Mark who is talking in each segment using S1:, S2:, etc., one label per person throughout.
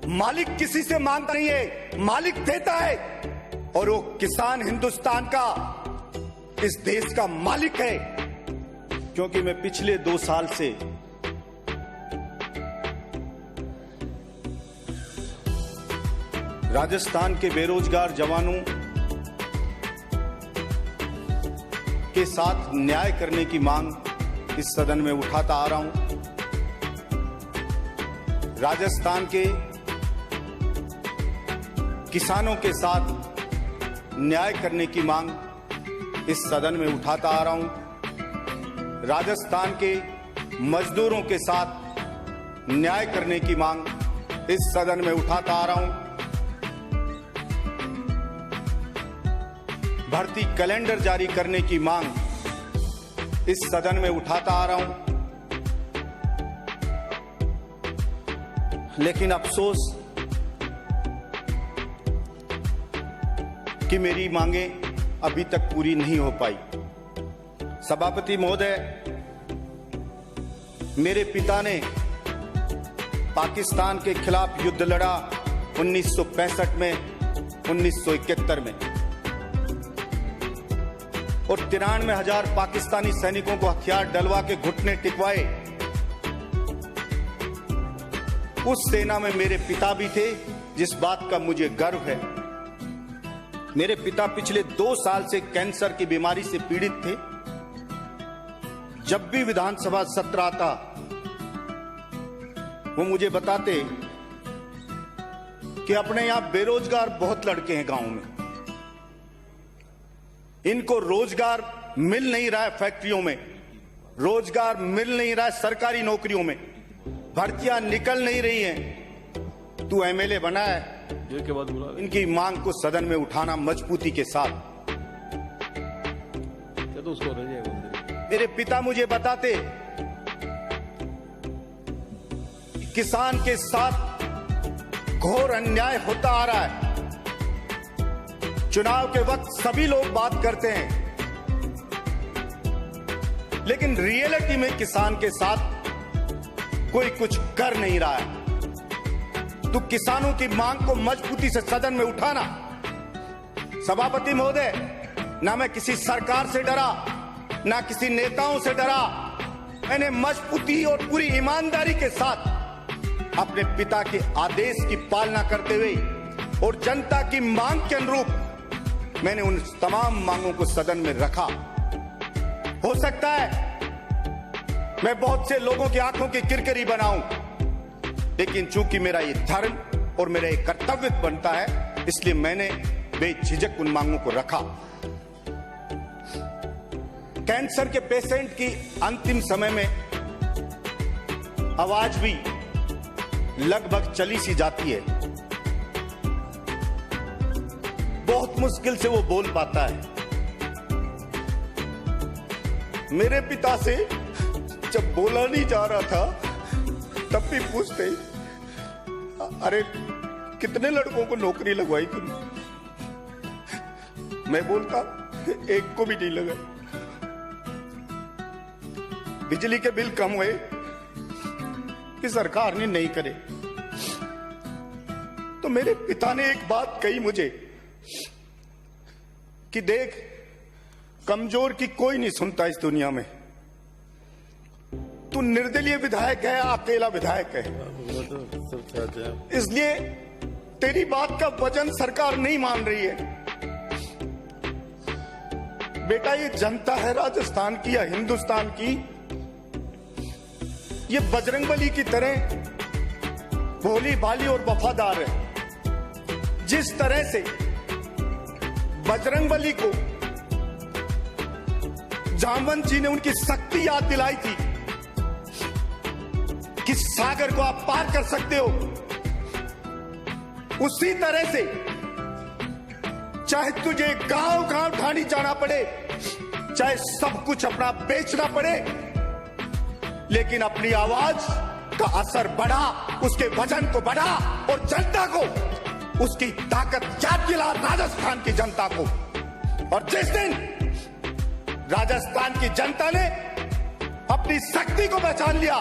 S1: मालिक किसी से मांगता नहीं है, मालिक देता है। और वो किसान हिंदुस्तान का, इस देश का मालिक है। क्योंकि मैं पिछले 2 साल से राजस्थान के बेरोजगार जवानों के साथ न्याय करने की मांग इस सदन में उठाता आ रहा हूं। राजस्थान के किसानों के साथ न्याय करने की मांग इस सदन में उठाता आ रहा हूं। राजस्थान के मजदूरों के साथ न्याय करने की मांग इस सदन में उठाता आ रहा हूं। भर्ती कैलेंडर जारी करने की मांग इस सदन में उठाता आ रहा हूं। लेकिन अफसोस कि मेरी मांगें अभी तक पूरी नहीं हो पाई। सभापति महोदय, मेरे पिता ने पाकिस्तान के खिलाफ युद्ध लड़ा 1965 में, 1971 में, और 93,000 पाकिस्तानी सैनिकों को हथियार डलवा के घुटने टिकवाए। उस सेना में मेरे पिता भी थे, जिस बात का मुझे गर्व है। मेरे पिता पिछले 2 साल से कैंसर की बीमारी से पीड़ित थे। जब भी विधानसभा सत्र आता, वो मुझे बताते कि अपने यहां बेरोजगार बहुत लड़के हैं गांव में, इनको रोजगार मिल नहीं रहा है, फैक्ट्रियों में रोजगार मिल नहीं रहा है, सरकारी नौकरियों में भर्तियां निकल नहीं रही हैं। तू एमएलए बना है,
S2: के बाद बोला
S1: इनकी मांग को सदन में उठाना मजबूती के साथ।
S2: क्या तो उसको रह जाएगा।
S1: मेरे पिता मुझे बताते, किसान के साथ घोर अन्याय होता आ रहा है। चुनाव के वक्त सभी लोग बात करते हैं, लेकिन रियलिटी में किसान के साथ कोई कुछ कर नहीं रहा है। तो किसानों की मांग को मजबूती से सदन में उठाना। सभापति महोदय, ना मैं किसी सरकार से डरा, ना किसी नेताओं से डरा। मैंने मजबूती और पूरी ईमानदारी के साथ अपने पिता के आदेश की पालना करते हुए और जनता की मांग के अनुरूप मैंने उन तमाम मांगों को सदन में रखा। हो सकता है मैं बहुत से लोगों की आंखों की किरकिरी बनाऊं, लेकिन चूंकि मेरा ये धर्म और मेरा ये कर्तव्य बनता है, इसलिए मैंने बेझिझक उन मांगों को रखा। कैंसर के पेशेंट की अंतिम समय में आवाज भी लगभग चली सी जाती है। बहुत मुश्किल से वो बोल पाता है। मेरे पिता से जब बोला नहीं जा रहा था, तब भी पूछते, अरे कितने लड़कों को नौकरी लगवाई तुमने? मैं बोलता, एक को भी नहीं लगा। बिजली के बिल कम हुए कि सरकार ने नहीं करे। तो मेरे पिता ने एक बात कही मुझे कि देख, कमजोर की कोई नहीं सुनता इस दुनिया में। तू निर्दलीय विधायक है, अकेला विधायक है, इसलिए तेरी बात का वजन सरकार नहीं मान रही है। बेटा, ये जनता है राजस्थान की या हिंदुस्तान की, ये बजरंगबली की तरह भोली भाली और वफादार है। जिस तरह से बजरंगबली को जामवंत जी ने उनकी शक्ति याद दिलाई थी कि सागर को आप पार कर सकते हो, उसी तरह से चाहे तुझे गांव गांव ढाणी जाना पड़े, चाहे सब कुछ अपना बेचना पड़े, लेकिन अपनी आवाज का असर बढ़ा, उसके वजन को बढ़ा और जनता को उसकी ताकत याद दिला, राजस्थान की जनता को। और जिस दिन राजस्थान की जनता ने अपनी शक्ति को पहचान लिया,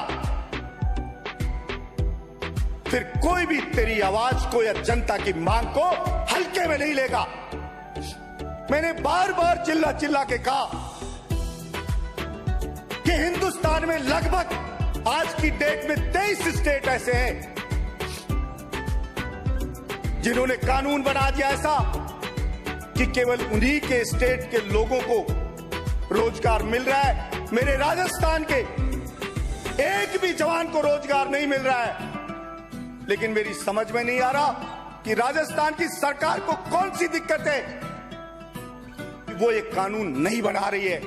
S1: फिर कोई भी तेरी आवाज को या जनता की मांग को हल्के में नहीं लेगा। मैंने बार बार चिल्ला चिल्ला के कहा कि हिंदुस्तान में लगभग आज की डेट में 23 स्टेट ऐसे हैं जिन्होंने कानून बना दिया ऐसा कि केवल उन्हीं के स्टेट के लोगों को रोजगार मिल रहा है। मेरे राजस्थान के एक भी जवान को रोजगार नहीं मिल रहा है। लेकिन मेरी समझ में नहीं आ रहा कि राजस्थान की सरकार को कौन सी दिक्कत है, वो ये कानून नहीं बना रही है।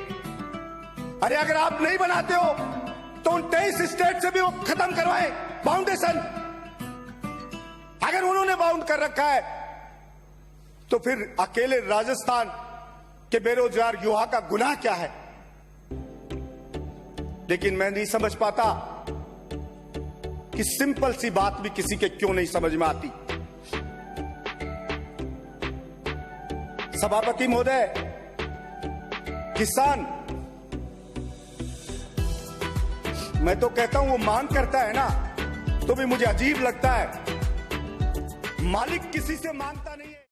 S1: अरे अगर आप नहीं बनाते हो तो उन 23 स्टेट से भी वो खत्म करवाएं फाउंडेशन। अगर उन्होंने बाउंड कर रखा है तो फिर अकेले राजस्थान के बेरोजगार युवा का गुनाह क्या है। लेकिन मैं नहीं समझ पाता कि सिंपल सी बात भी किसी के क्यों नहीं समझ में आती। सभापति महोदय, किसान, मैं तो कहता हूं वो मांग करता है ना तो भी मुझे अजीब लगता है। मालिक किसी से मांगता